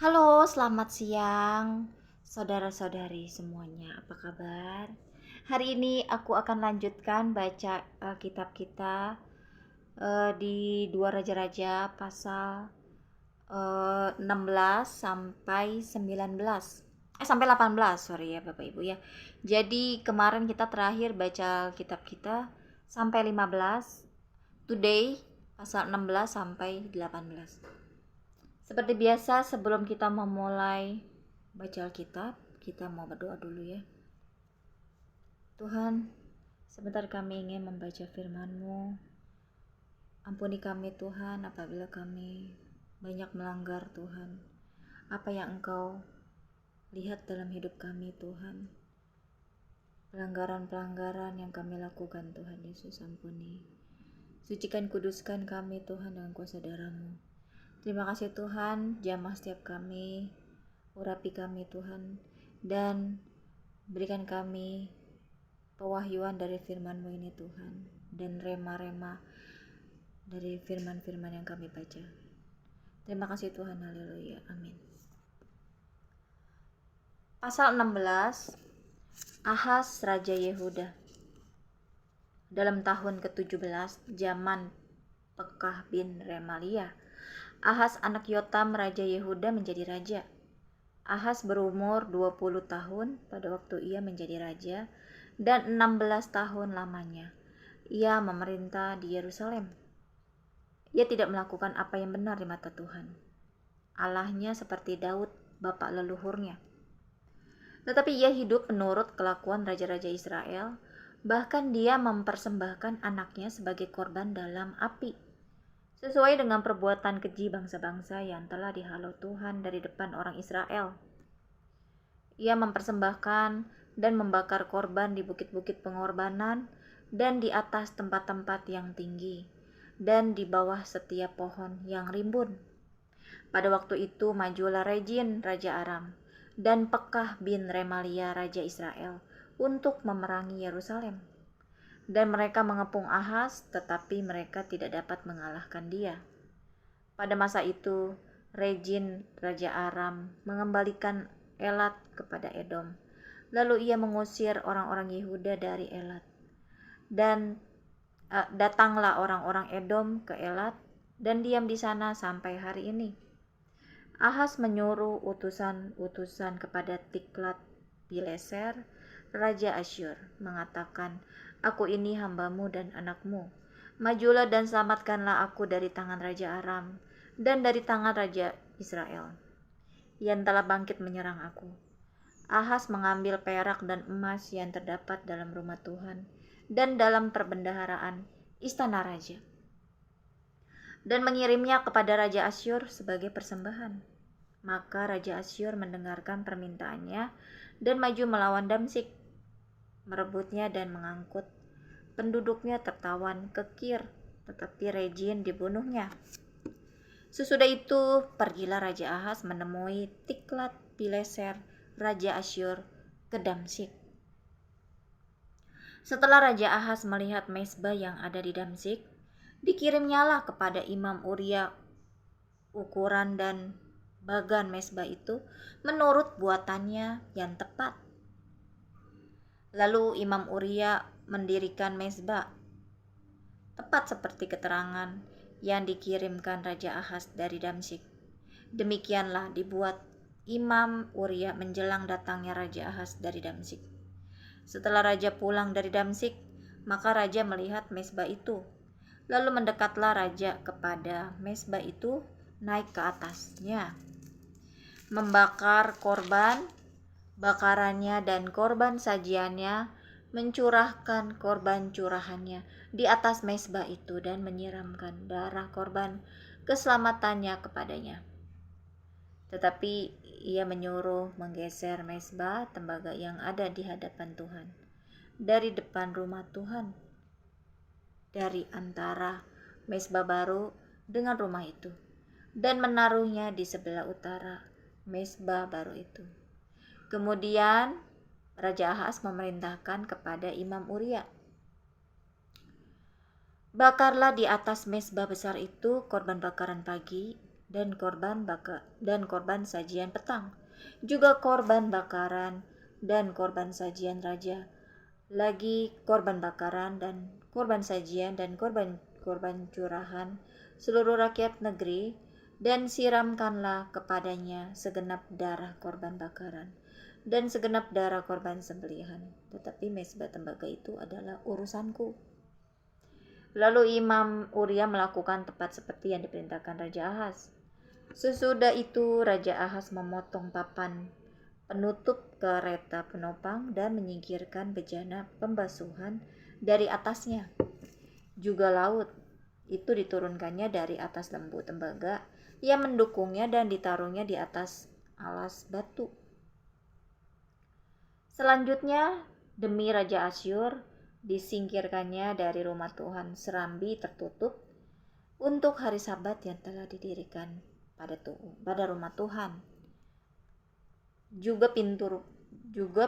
Halo, selamat siang, saudara-saudari semuanya. Apa kabar? Hari ini aku akan lanjutkan baca kitab kita di dua Raja-Raja pasal 16 sampai 19. Sampai 18, sorry ya Bapak Ibu ya. Jadi kemarin kita terakhir baca kitab kita sampai 15. Today pasal 16 sampai 18. Seperti biasa, sebelum kita memulai baca Alkitab, kita mau berdoa dulu ya. Tuhan, sebentar kami ingin membaca firman-Mu. Ampuni kami Tuhan apabila kami banyak melanggar Tuhan. Apa yang Engkau lihat dalam hidup kami Tuhan. Pelanggaran-pelanggaran yang kami lakukan Tuhan Yesus, ampuni. Sucikan kuduskan kami Tuhan dengan kuasa darah-Mu. Terima kasih Tuhan, jamah setiap kami, urapi kami Tuhan, dan berikan kami pewahyuan dari firman-Mu ini Tuhan, dan rema-rema dari firman-firman yang kami baca. Terima kasih Tuhan, haleluya, amin. Pasal 16, Ahaz Raja Yehuda. Dalam tahun ke-17 zaman Pekah bin Remalia, Ahaz anak Yotam Raja Yehuda menjadi raja. Ahaz berumur 20 tahun pada waktu ia menjadi raja, dan 16 tahun lamanya ia memerintah di Yerusalem. Ia tidak melakukan apa yang benar di mata Tuhan Allahnya seperti Daud bapak leluhurnya. Tetapi ia hidup menurut kelakuan raja-raja Israel, bahkan dia mempersembahkan anaknya sebagai korban dalam api, sesuai dengan perbuatan keji bangsa-bangsa yang telah dihalau Tuhan dari depan orang Israel. Ia mempersembahkan dan membakar korban di bukit-bukit pengorbanan dan di atas tempat-tempat yang tinggi dan di bawah setiap pohon yang rimbun. Pada waktu itu majulah Rezin Raja Aram dan Pekah bin Remalia Raja Israel untuk memerangi Yerusalem. Dan mereka mengepung Ahaz, tetapi mereka tidak dapat mengalahkan dia. Pada masa itu, Rezin Raja Aram mengembalikan Elat kepada Edom. Lalu ia mengusir orang-orang Yehuda dari Elat. Dan datanglah orang-orang Edom ke Elat dan diam di sana sampai hari ini. Ahaz menyuruh utusan-utusan kepada Tiklat Pileser, Raja Asyur, mengatakan, "Aku ini hambamu dan anakmu. Majulah dan selamatkanlah aku dari tangan Raja Aram dan dari tangan Raja Israel yang telah bangkit menyerang aku." Ahaz mengambil perak dan emas yang terdapat dalam rumah Tuhan dan dalam perbendaharaan istana raja, dan mengirimnya kepada Raja Asyur sebagai persembahan. Maka Raja Asyur mendengarkan permintaannya dan maju melawan Damsyik, merebutnya dan mengangkut penduduknya tertawan ke Kir, tetapi Rezin dibunuhnya. Sesudah itu pergilah Raja Ahaz menemui Tiklat Pileser Raja Asyur ke Damsyik. Setelah Raja Ahaz melihat mezbah yang ada di Damsyik, dikirimnyalah kepada Imam Uria ukuran dan bagan mezbah itu menurut buatannya yang tepat. Lalu Imam Uria mendirikan mezbah tepat seperti keterangan yang dikirimkan Raja Ahaz dari Damsyik. Demikianlah dibuat Imam Uria menjelang datangnya Raja Ahaz dari Damsyik. Setelah raja pulang dari Damsyik, maka raja melihat mezbah itu. Lalu mendekatlah raja kepada mezbah itu, naik ke atasnya, membakar korban bakarannya dan korban sajiannya, mencurahkan korban curahannya di atas mezbah itu dan menyiramkan darah korban keselamatannya kepadanya. Tetapi ia menyuruh menggeser mezbah tembaga yang ada di hadapan Tuhan dari depan rumah Tuhan, dari antara mezbah baru dengan rumah itu, dan menaruhnya di sebelah utara mezbah baru itu. Kemudian Raja Ahaz memerintahkan kepada Imam Uria, "Bakarlah di atas mezbah besar itu korban bakaran pagi dan korban sajian petang, juga korban bakaran dan korban sajian raja, lagi korban bakaran dan korban sajian dan korban curahan seluruh rakyat negeri, dan siramkanlah kepadanya segenap darah korban bakaran dan segenap darah korban sembelihan. Tetapi mezbah tembaga itu adalah urusanku. Lalu Imam Uria melakukan tepat seperti yang diperintahkan Raja Ahaz. Sesudah itu Raja Ahaz memotong papan penutup kereta penopang dan menyingkirkan bejana pembasuhan dari atasnya. Juga laut itu diturunkannya dari atas lembu tembaga yang mendukungnya dan ditaruhnya di atas alas batu. Selanjutnya, demi Raja Asyur, disingkirkannya dari rumah Tuhan serambi tertutup untuk hari Sabat yang telah didirikan pada rumah Tuhan. Juga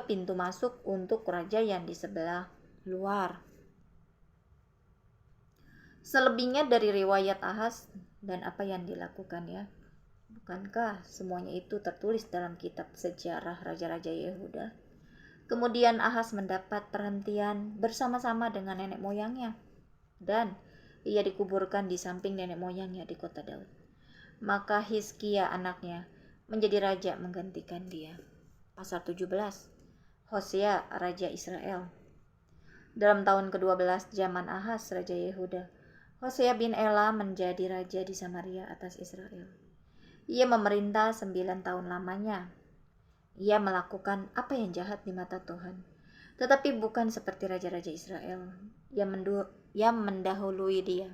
pintu masuk untuk raja yang di sebelah luar. Selebihnya dari riwayat Ahaz dan apa yang dilakukannya. Bukankah semuanya itu tertulis dalam kitab sejarah raja-raja Yehuda? Kemudian Ahaz mendapat perhentian bersama-sama dengan nenek moyangnya, dan ia dikuburkan di samping nenek moyangnya di kota Daud. Maka Hizkia anaknya menjadi raja menggantikan dia. Pasal 17. Hosea raja Israel. Dalam tahun ke-12 zaman Ahaz raja Yehuda, Hosea bin Ela menjadi raja di Samaria atas Israel. Ia memerintah 9 tahun lamanya. Ia melakukan apa yang jahat di mata Tuhan, tetapi bukan seperti raja-raja Israel yang mendahului dia.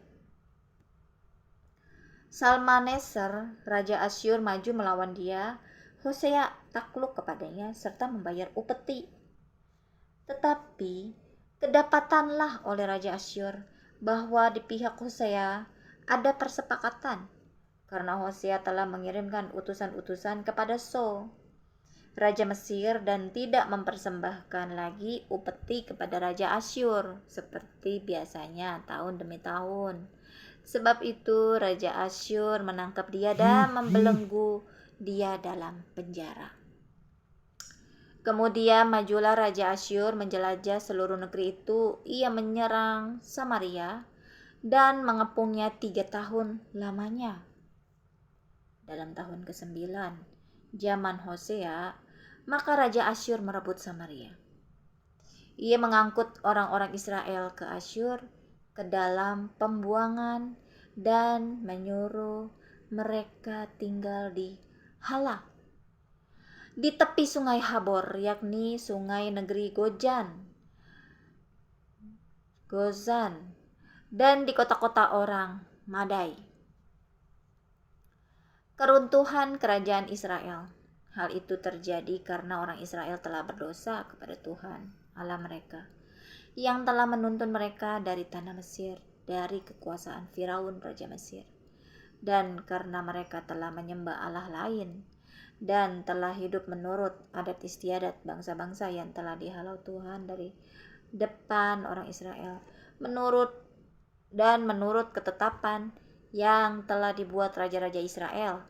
Salmaneser, raja Asyur, maju melawan dia. Hosea takluk kepadanya serta membayar upeti. Tetapi kedapatanlah oleh raja Asyur bahwa di pihak Hosea ada persepakatan, karena Hosea telah mengirimkan utusan-utusan kepada So, raja Mesir, dan tidak mempersembahkan lagi upeti kepada raja Asyur seperti biasanya tahun demi tahun. Sebab itu raja Asyur menangkap dia dan membelenggu dia dalam penjara. Kemudian majulah raja Asyur menjelajah seluruh negeri itu. Ia menyerang Samaria dan mengepungnya 3 tahun lamanya. Dalam tahun ke-9 zaman Hosea, maka raja Asyur merebut Samaria. Ia mengangkut orang-orang Israel ke Asyur ke dalam pembuangan dan menyuruh mereka tinggal di Hala, di tepi sungai Habor, yakni sungai negeri Gozan, dan di kota-kota orang Madai. Keruntuhan kerajaan Israel. Hal itu terjadi karena orang Israel telah berdosa kepada Tuhan Allah mereka, yang telah menuntun mereka dari tanah Mesir, dari kekuasaan Firaun raja Mesir. Dan karena mereka telah menyembah Allah lain dan telah hidup menurut adat istiadat bangsa-bangsa yang telah dihalau Tuhan dari depan orang Israel, menurut ketetapan yang telah dibuat raja-raja Israel.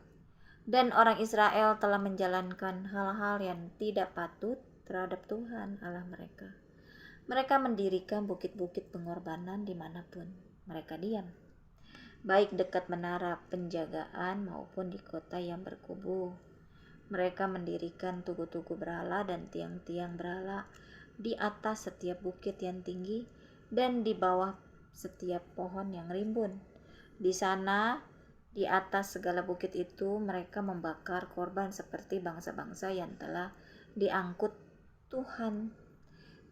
Dan orang Israel telah menjalankan hal-hal yang tidak patut terhadap Tuhan Allah mereka. Mereka mendirikan bukit-bukit pengorbanan dimanapun mereka diam, baik dekat menara penjagaan maupun di kota yang berkubu. Mereka mendirikan tugu-tugu berhala dan tiang-tiang berhala di atas setiap bukit yang tinggi dan di bawah setiap pohon yang rimbun. Di sana, di atas segala bukit itu, mereka membakar korban seperti bangsa-bangsa yang telah diangkut Tuhan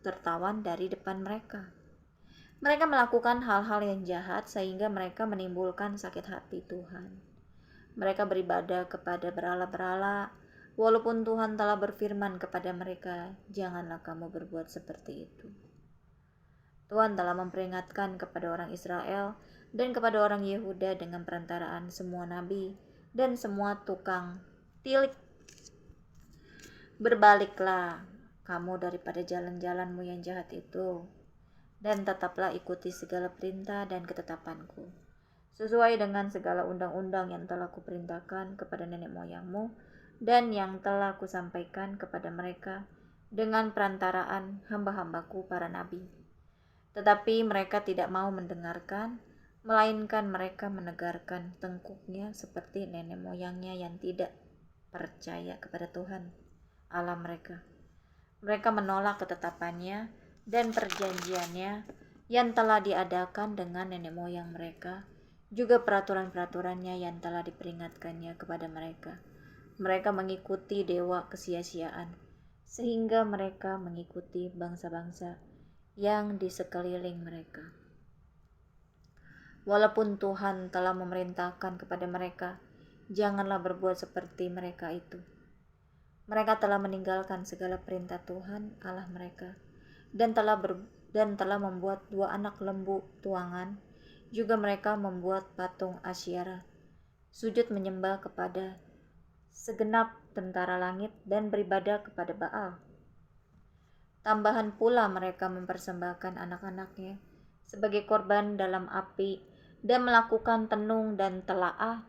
tertawan dari depan mereka. Mereka melakukan hal-hal yang jahat sehingga mereka menimbulkan sakit hati Tuhan. Mereka beribadah kepada berhala-berhala, walaupun Tuhan telah berfirman kepada mereka, "Janganlah kamu berbuat seperti itu." Tuhan telah memperingatkan kepada orang Israel dan kepada orang Yehuda dengan perantaraan semua nabi dan semua tukang tilik. Berbaliklah kamu daripada jalan-jalanmu yang jahat itu, dan tetaplah ikuti segala perintah dan ketetapanku, sesuai dengan segala undang-undang yang telah kuperintahkan kepada nenek moyangmu dan yang telah kusampaikan kepada mereka dengan perantaraan hamba-hambaku para nabi. Tetapi mereka tidak mau mendengarkan, melainkan mereka menegarkan tengkuknya seperti nenek moyangnya yang tidak percaya kepada Tuhan Allah mereka. Mereka menolak ketetapannya dan perjanjiannya yang telah diadakan dengan nenek moyang mereka, juga peraturan-peraturannya yang telah diperingatkannya kepada mereka. Mereka mengikuti dewa kesia-siaan, sehingga mereka mengikuti bangsa-bangsa yang di sekeliling mereka. Walaupun Tuhan telah memerintahkan kepada mereka, janganlah berbuat seperti mereka itu. Mereka telah meninggalkan segala perintah Tuhan Allah mereka dan telah membuat 2 anak lembu tuangan. Juga mereka membuat patung Asyera, sujud menyembah kepada segenap tentara langit dan beribadah kepada Baal. Tambahan pula mereka mempersembahkan anak-anaknya sebagai korban dalam api dan melakukan tenung dan telaah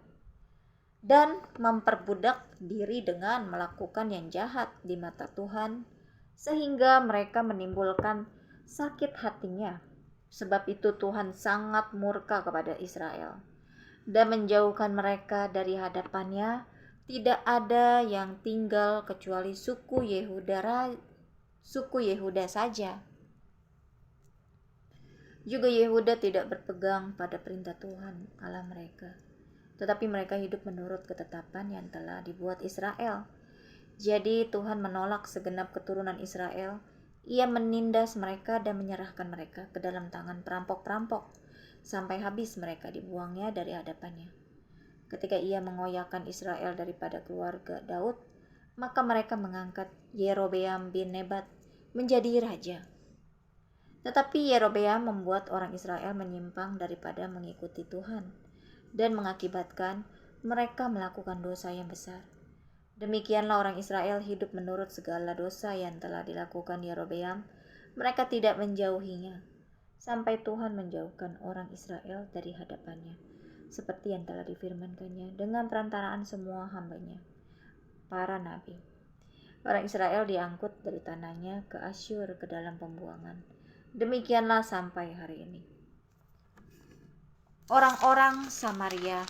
dan memperbudak diri dengan melakukan yang jahat di mata Tuhan, sehingga mereka menimbulkan sakit hatinya. Sebab itu Tuhan sangat murka kepada Israel dan menjauhkan mereka dari hadapannya. Tidak ada yang tinggal kecuali suku Yehuda saja. Juga Yehuda tidak berpegang pada perintah Tuhan Allah mereka, tetapi mereka hidup menurut ketetapan yang telah dibuat Israel. Jadi Tuhan menolak segenap keturunan Israel. Ia menindas mereka dan menyerahkan mereka ke dalam tangan perampok-perampok, sampai habis mereka dibuangnya dari hadapannya. Ketika ia mengoyakkan Israel daripada keluarga Daud, maka mereka mengangkat Yerobeam bin Nebat menjadi raja. Tetapi Yerobeam membuat orang Israel menyimpang daripada mengikuti Tuhan dan mengakibatkan mereka melakukan dosa yang besar. Demikianlah orang Israel hidup menurut segala dosa yang telah dilakukan Yerobeam. Mereka tidak menjauhinya sampai Tuhan menjauhkan orang Israel dari hadapannya, seperti yang telah difirmankannya dengan perantaraan semua hambanya, para nabi. Orang Israel diangkut dari tanahnya ke Asyur ke dalam pembuangan. Demikianlah sampai hari ini. Orang-orang Samaria.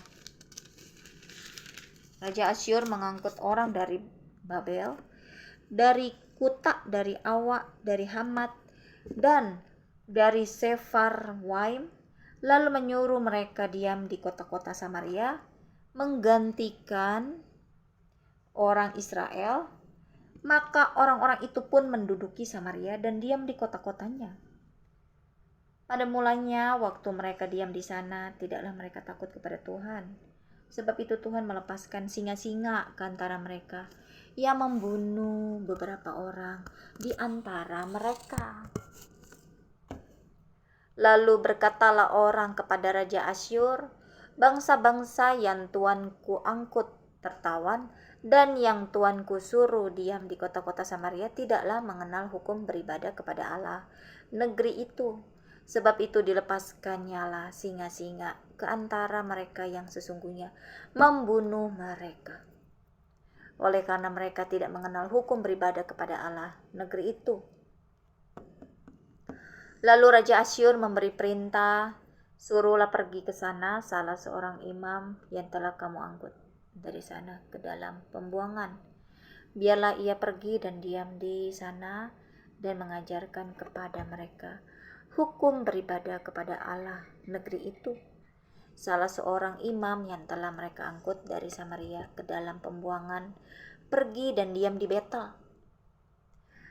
Raja Asyur mengangkut orang dari Babel, dari Kuta, dari Awa, dari Hamat, dan dari Sefarwaim, lalu menyuruh mereka diam di kota-kota Samaria, menggantikan orang Israel. Maka orang-orang itu pun menduduki Samaria dan diam di kota-kotanya. Pada mulanya waktu mereka diam di sana, tidaklah mereka takut kepada Tuhan. Sebab itu Tuhan melepaskan singa-singa ke antara mereka. Ia membunuh beberapa orang di antara mereka. Lalu berkatalah orang kepada Raja Asyur, bangsa-bangsa yang tuanku angkut tertawan dan yang tuanku suruh diam di kota-kota Samaria tidaklah mengenal hukum beribadah kepada Allah negeri itu. Sebab itu dilepaskannyalah singa-singa ke antara mereka yang sesungguhnya membunuh mereka. Oleh karena mereka tidak mengenal hukum beribadah kepada Allah negeri itu. Lalu Raja Asyur memberi perintah, suruhlah pergi ke sana salah seorang imam yang telah kamu angkut dari sana ke dalam pembuangan. Biarlah ia pergi dan diam di sana dan mengajarkan kepada mereka hukum beribadah kepada Allah negeri itu. Salah seorang imam yang telah mereka angkut dari Samaria ke dalam pembuangan pergi dan diam di Betel.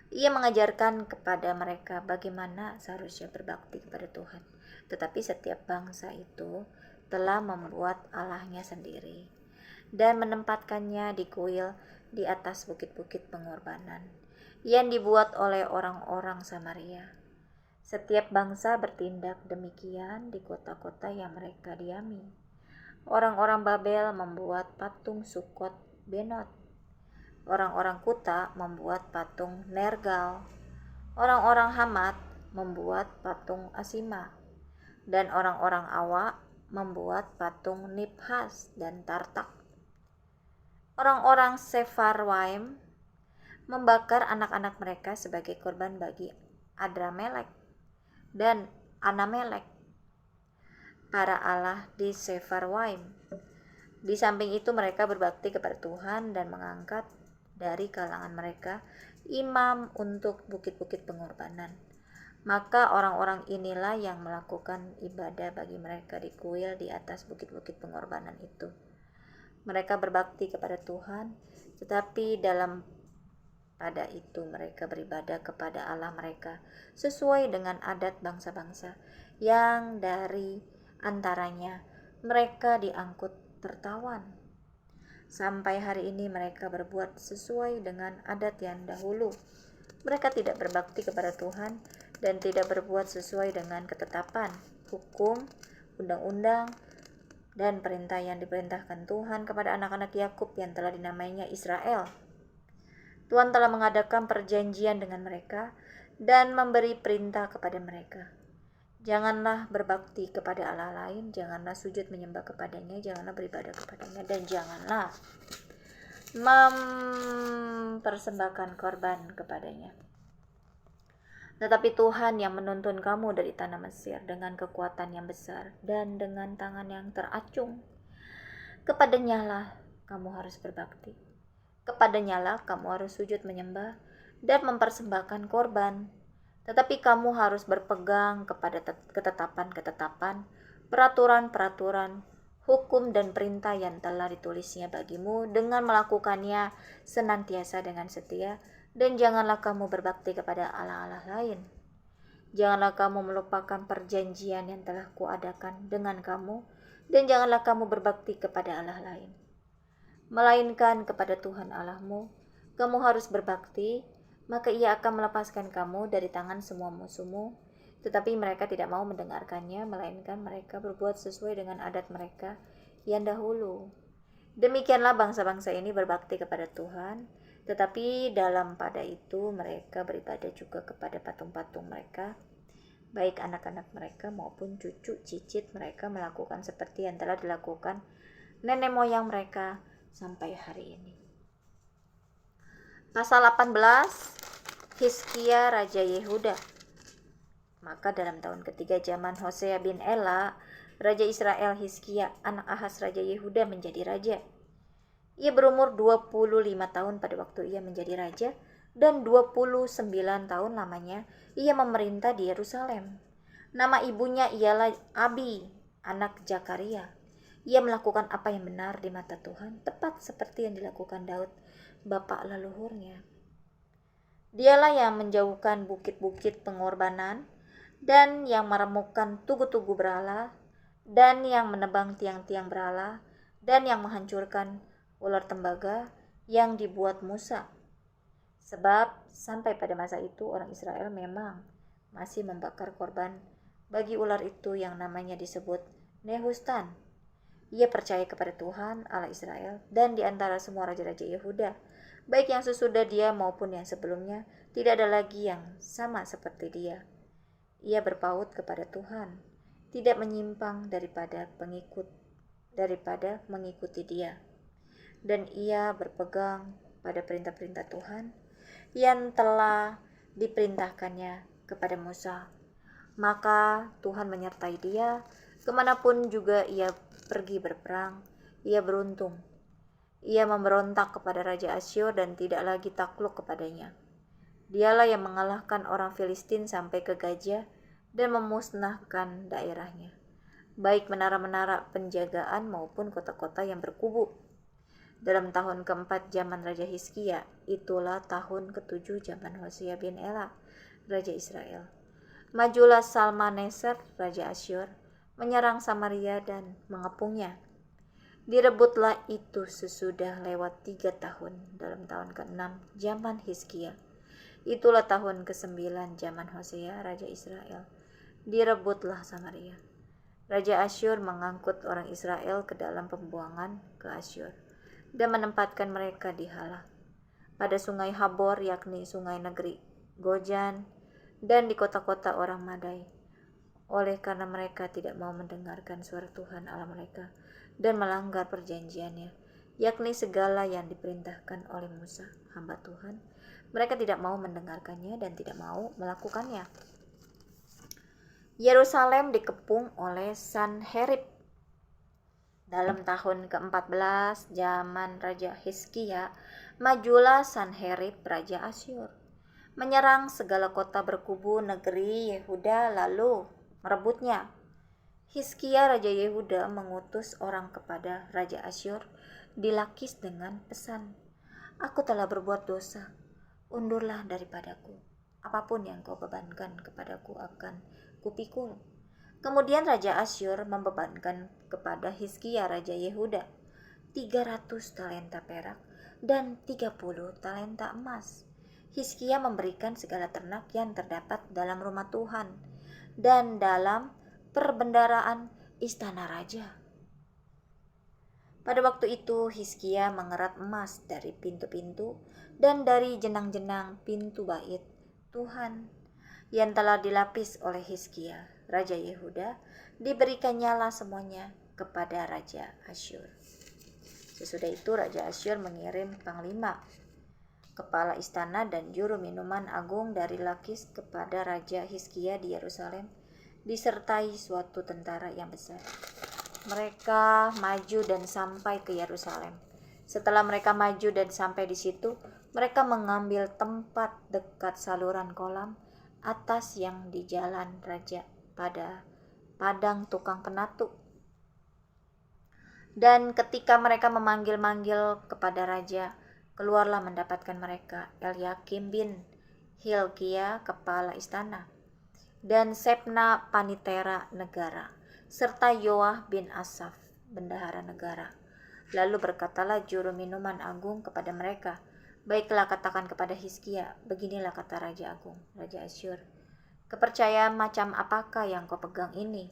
Ia mengajarkan kepada mereka bagaimana seharusnya berbakti kepada Tuhan. Tetapi setiap bangsa itu telah membuat Allahnya sendiri dan menempatkannya di kuil di atas bukit-bukit pengorbanan yang dibuat oleh orang-orang Samaria. Setiap bangsa bertindak demikian di kota-kota yang mereka diami. Orang-orang Babel membuat patung Sukot Benot. Orang-orang Kuta membuat patung Nergal. Orang-orang Hamat membuat patung Asima. Dan orang-orang Awa membuat patung Nibhas dan Tartak. Orang-orang Sepharwaim membakar anak-anak mereka sebagai korban bagi Adramelek dan Anamelek, para allah di Sepharwaim. Di samping itu mereka berbakti kepada Tuhan dan mengangkat dari kalangan mereka imam untuk bukit-bukit pengorbanan. Maka orang-orang inilah yang melakukan ibadah bagi mereka di kuil di atas bukit-bukit pengorbanan itu. Mereka berbakti kepada Tuhan, tetapi pada itu mereka beribadah kepada Allah mereka sesuai dengan adat bangsa-bangsa yang dari antaranya mereka diangkut tertawan. Sampai hari ini mereka berbuat sesuai dengan adat yang dahulu. Mereka tidak berbakti kepada Tuhan dan tidak berbuat sesuai dengan ketetapan, hukum, undang-undang, dan perintah yang diperintahkan Tuhan kepada anak-anak Yakub yang telah dinamainya Israel. Tuhan telah mengadakan perjanjian dengan mereka dan memberi perintah kepada mereka. Janganlah berbakti kepada Allah lain, janganlah sujud menyembah kepadanya, janganlah beribadah kepadanya, dan janganlah mempersembahkan korban kepadanya. Tetapi Tuhan yang menuntun kamu dari tanah Mesir dengan kekuatan yang besar dan dengan tangan yang teracung, kepadanya lah kamu harus berbakti. Kepadanya lah kamu harus sujud menyembah dan mempersembahkan korban. Tetapi kamu harus berpegang kepada ketetapan-ketetapan, peraturan-peraturan, hukum dan perintah yang telah ditulisnya bagimu dengan melakukannya senantiasa dengan setia. Dan janganlah kamu berbakti kepada allah-allah lain. Janganlah kamu melupakan perjanjian yang telah kuadakan dengan kamu, dan janganlah kamu berbakti kepada allah lain. Melainkan kepada Tuhan Allahmu, kamu harus berbakti, maka ia akan melepaskan kamu dari tangan semua musuhmu. Tetapi mereka tidak mau mendengarkannya, melainkan mereka berbuat sesuai dengan adat mereka yang dahulu. Demikianlah bangsa-bangsa ini berbakti kepada Tuhan, tetapi pada itu mereka beribadah juga kepada patung-patung mereka, baik anak-anak mereka maupun cucu cicit mereka melakukan seperti yang telah dilakukan nenek moyang mereka sampai hari ini. Pasal 18, Hizkia Raja Yehuda. Maka dalam tahun ketiga zaman Hosea bin Ela, Raja Israel, Hizkia anak Ahaz Raja Yehuda menjadi raja. Ia berumur 25 tahun pada waktu ia menjadi raja, dan 29 tahun lamanya ia memerintah di Yerusalem. Nama ibunya ialah Abi, anak Zakaria. Ia melakukan apa yang benar di mata Tuhan, tepat seperti yang dilakukan Daud, bapa leluhurnya. Dialah yang menjauhkan bukit-bukit pengorbanan, dan yang meremukkan tugu-tugu berhala, dan yang menebang tiang-tiang berhala, dan yang menghancurkan ular tembaga yang dibuat Musa. Sebab sampai pada masa itu orang Israel memang masih membakar korban bagi ular itu yang namanya disebut Nehustan. Ia percaya kepada Tuhan Allah Israel, dan di antara semua raja-raja Yehuda, baik yang sesudah dia maupun yang sebelumnya, tidak ada lagi yang sama seperti dia. Ia berpaut kepada Tuhan, tidak menyimpang daripada mengikuti dia. Dan ia berpegang pada perintah-perintah Tuhan yang telah diperintahkannya kepada Musa. Maka Tuhan menyertai dia, kemanapun juga ia pergi berperang, ia beruntung. Ia memberontak kepada Raja Asyur dan tidak lagi takluk kepadanya. Dialah yang mengalahkan orang Filistin sampai ke Gaza dan memusnahkan daerahnya, baik menara-menara penjagaan maupun kota-kota yang berkubu. Dalam tahun keempat zaman Raja Hizkia, itulah tahun ketujuh zaman Hosea bin Ela, Raja Israel. Majulah Salmaneser, Raja Asyur, menyerang Samaria dan mengepungnya. Direbutlah itu sesudah lewat 3 tahun dalam tahun ke-6 zaman Hizkia. Itulah tahun ke-9 zaman Hosea, Raja Israel. Direbutlah Samaria. Raja Asyur mengangkut orang Israel ke dalam pembuangan ke Asyur dan menempatkan mereka di Halah, pada sungai Habor, yakni sungai negeri Gojan, dan di kota-kota orang Madai. oleh karena mereka tidak mau mendengarkan suara Tuhan Allah mereka dan melanggar perjanjiannya, yakni segala yang diperintahkan oleh Musa, hamba Tuhan. Mereka tidak mau mendengarkannya dan tidak mau melakukannya. Yerusalem dikepung oleh Sanherib. Dalam tahun ke-14 zaman Raja Hizkia, majulah Sanherib Raja Asyur, menyerang segala kota berkubu negeri Yehuda lalu merebutnya. Hizkia Raja Yehuda mengutus orang kepada Raja Asyur di Lakis dengan pesan, "Aku telah berbuat dosa, undurlah daripadaku. Apapun yang kau bebankan kepadaku akan kupikul." Kemudian Raja Asyur membebankan kepada Hizkia Raja Yehuda 300 talenta perak dan 30 talenta emas. Hizkia memberikan segala ternak yang terdapat dalam rumah Tuhan dan dalam perbendaraan istana raja. Pada waktu itu Hizkia mengerat emas dari pintu-pintu dan dari jenang-jenang pintu bait Tuhan yang telah dilapis oleh Hizkia Raja Yehuda, diberikannya semuanya kepada Raja Asyur. Sesudah itu Raja Asyur mengirim panglima, kepala istana dan juru minuman agung dari Lakis kepada Raja Hizkia di Yerusalem, disertai suatu tentara yang besar. Mereka maju dan sampai ke Yerusalem. Setelah mereka maju dan sampai di situ, mereka mengambil tempat dekat saluran kolam atas yang di jalan raja pada padang tukang penatu. Dan ketika mereka memanggil-manggil kepada raja, keluarlah mendapatkan mereka Eliakim bin Hilkia, kepala istana, dan Sebna panitera negara, serta Yoah bin Asaf, bendahara negara. Lalu berkatalah juru minuman agung kepada mereka, "Baiklah, katakan kepada Hizkia, beginilah kata Raja Agung, Raja Asyur, kepercayaan macam apakah yang kau pegang ini?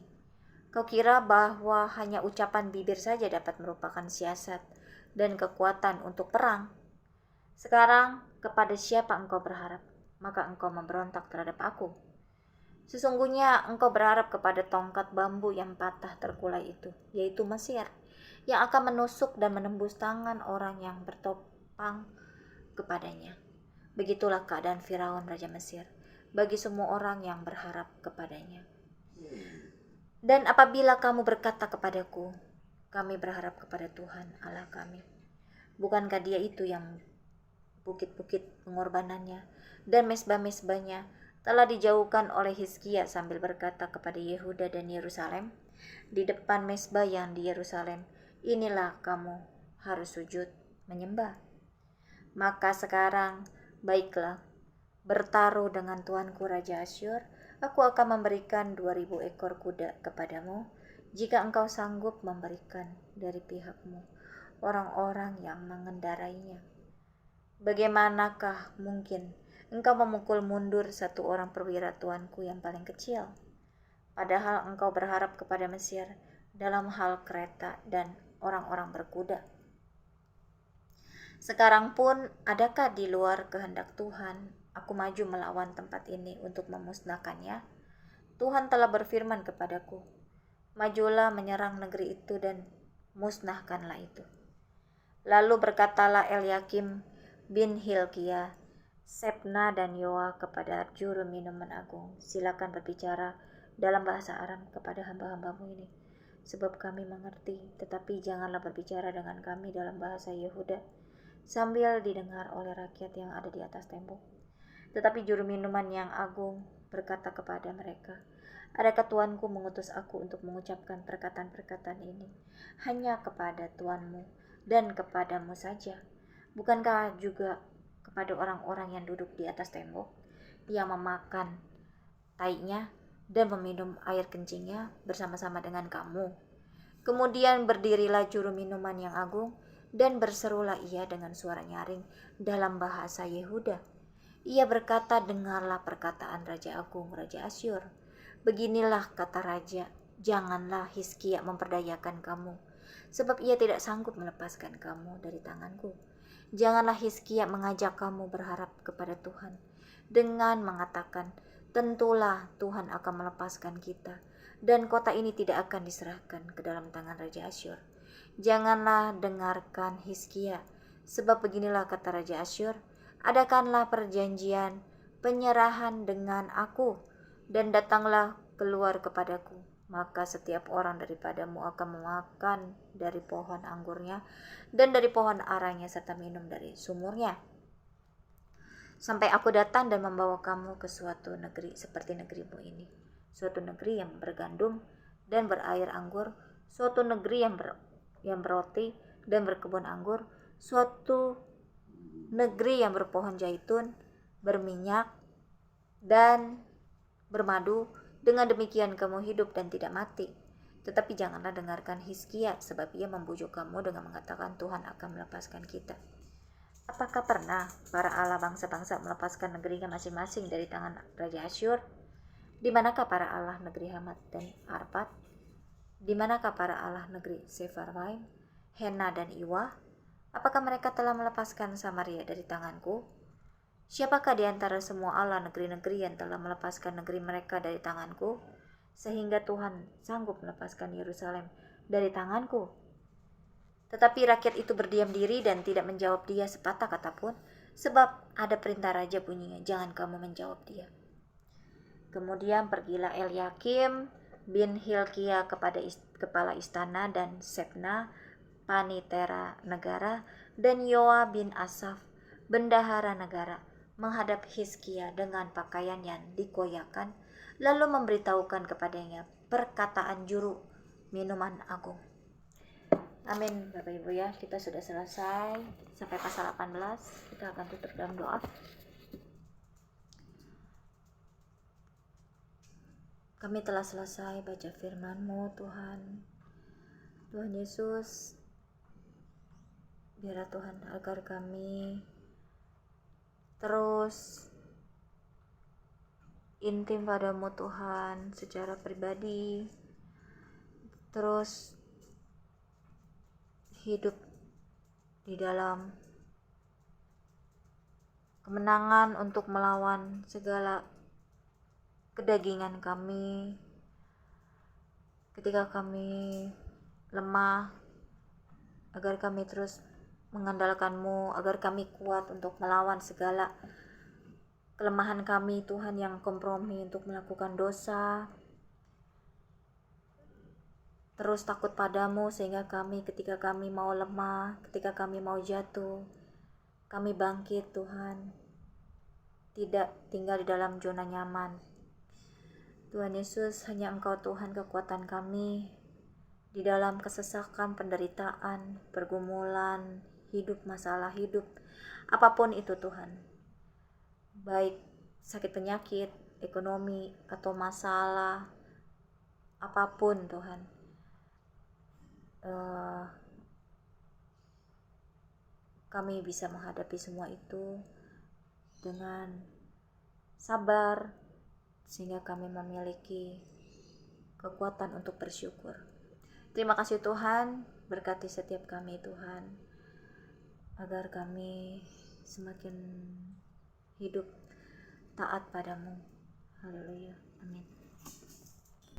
Kau kira bahwa hanya ucapan bibir saja dapat merupakan siasat dan kekuatan untuk perang? Sekarang kepada siapa engkau berharap? Maka engkau memberontak terhadap aku. Sesungguhnya engkau berharap kepada tongkat bambu yang patah terkulai itu, yaitu Mesir, yang akan menusuk dan menembus tangan orang yang bertopang kepadanya. Begitulah keadaan Firaun Raja Mesir bagi semua orang yang berharap kepadanya. Dan apabila kamu berkata kepadaku, kami berharap kepada Tuhan Allah kami, bukankah Dia itu yang bukit-bukit pengorbanannya dan mesbah-mesbahnya telah dijauhkan oleh Hizkia sambil berkata kepada Yehuda dan Yerusalem, di depan mesbah yang di Yerusalem, inilah kamu harus sujud menyembah. Maka sekarang, baiklah, bertaruh dengan tuanku Raja Asyur, aku akan memberikan 2000 ekor kuda kepadamu, jika engkau sanggup memberikan dari pihakmu orang-orang yang mengendarainya. Bagaimanakah mungkin engkau memukul mundur satu orang perwira tuanku yang paling kecil, padahal engkau berharap kepada Mesir dalam hal kereta dan orang-orang berkuda? Sekarang pun, adakah di luar kehendak Tuhan aku maju melawan tempat ini untuk memusnahkannya? Tuhan telah berfirman kepadaku, majulah menyerang negeri itu dan musnahkanlah itu. Lalu berkatalah Eliakim bin Hilkia, Sebna dan Yoah kepada juru minuman agung, silakan berbicara dalam bahasa Aram kepada hamba-hambamu ini, sebab kami mengerti, tetapi janganlah berbicara dengan kami dalam bahasa Yehuda, sambil didengar oleh rakyat yang ada di atas tembok. Tetapi juru minuman yang agung berkata kepada mereka, adakah tuanku mengutus aku untuk mengucapkan perkataan-perkataan ini hanya kepada tuanmu dan kepadamu saja? Bukankah juga kepada orang-orang yang duduk di atas tembok, yang memakan taiknya dan meminum air kencingnya bersama-sama dengan kamu? Kemudian berdirilah juru minuman yang agung dan berserulah ia dengan suara nyaring dalam bahasa Yehuda. Ia berkata, dengarlah perkataan Raja Agung, Raja Asyur. Beginilah kata Raja, janganlah Hizkia memperdayakan kamu, sebab ia tidak sanggup melepaskan kamu dari tanganku. Janganlah Hizkia mengajak kamu berharap kepada Tuhan dengan mengatakan, tentulah Tuhan akan melepaskan kita dan kota ini tidak akan diserahkan ke dalam tangan Raja Asyur. Janganlah dengarkan Hizkia, sebab beginilah kata Raja Asyur, adakanlah perjanjian penyerahan dengan aku, dan datanglah keluar kepadaku. Maka setiap orang daripadamu akan memakan dari pohon anggurnya dan dari pohon aranya serta minum dari sumurnya, sampai aku datang dan membawa kamu ke suatu negeri seperti negerimu ini, suatu negeri yang bergandum dan berair anggur, suatu negeri yang berroti dan berkebun anggur, suatu negeri yang berpohon zaitun, berminyak dan bermadu. Dengan demikian kamu hidup dan tidak mati. Tetapi janganlah dengarkan Hizkia, sebab ia membujuk kamu dengan mengatakan Tuhan akan melepaskan kita. Apakah pernah para Allah bangsa-bangsa melepaskan negerinya masing-masing dari tangan Raja Asyur? Di manakah para Allah negeri Hamat dan Arpad? Di manakah para Allah negeri Sefarwaim, Hena dan Iwa? Apakah mereka telah melepaskan Samaria dari tanganku? Siapakah di antara semua Allah negeri-negeri yang telah melepaskan negeri mereka dari tanganku, sehingga Tuhan sanggup melepaskan Yerusalem dari tanganku? Tetapi rakyat itu berdiam diri dan tidak menjawab dia sepatah kata pun, sebab ada perintah raja bunyinya, jangan kamu menjawab dia. Kemudian pergilah Eliakim bin Hilkia kepada kepala istana, dan Sebna panitera negara, dan Yoa bin Asaf bendahara negara menghadap Hizkia dengan pakaian yang dikoyakan, lalu memberitahukan kepadanya perkataan juru minuman agung. Amin. Bapak Ibu ya, kita sudah selesai sampai pasal 18. Kita akan tutup dalam doa. Kami telah selesai baca firman-Mu Tuhan. Tuhan Yesus, biarlah Tuhan agar kami terus intim padamu Tuhan secara pribadi, terus hidup di dalam kemenangan untuk melawan segala kedagingan kami ketika kami lemah, agar kami terus mengandalkan-Mu, agar kami kuat untuk melawan segala kelemahan kami Tuhan yang kompromi untuk melakukan dosa. Terus takut padamu sehingga kami ketika kami mau lemah, ketika kami mau jatuh, kami bangkit Tuhan, tidak tinggal di dalam zona nyaman. Tuhan Yesus, hanya Engkau Tuhan kekuatan kami di dalam kesesakan, penderitaan, pergumulan, hidup, masalah hidup, apapun itu Tuhan, baik sakit penyakit, ekonomi, atau masalah apapun Tuhan, kami bisa menghadapi semua itu dengan sabar, sehingga kami memiliki kekuatan untuk bersyukur. Terima kasih Tuhan, berkati setiap kami Tuhan, agar kami semakin hidup taat padamu. Haleluya, amin.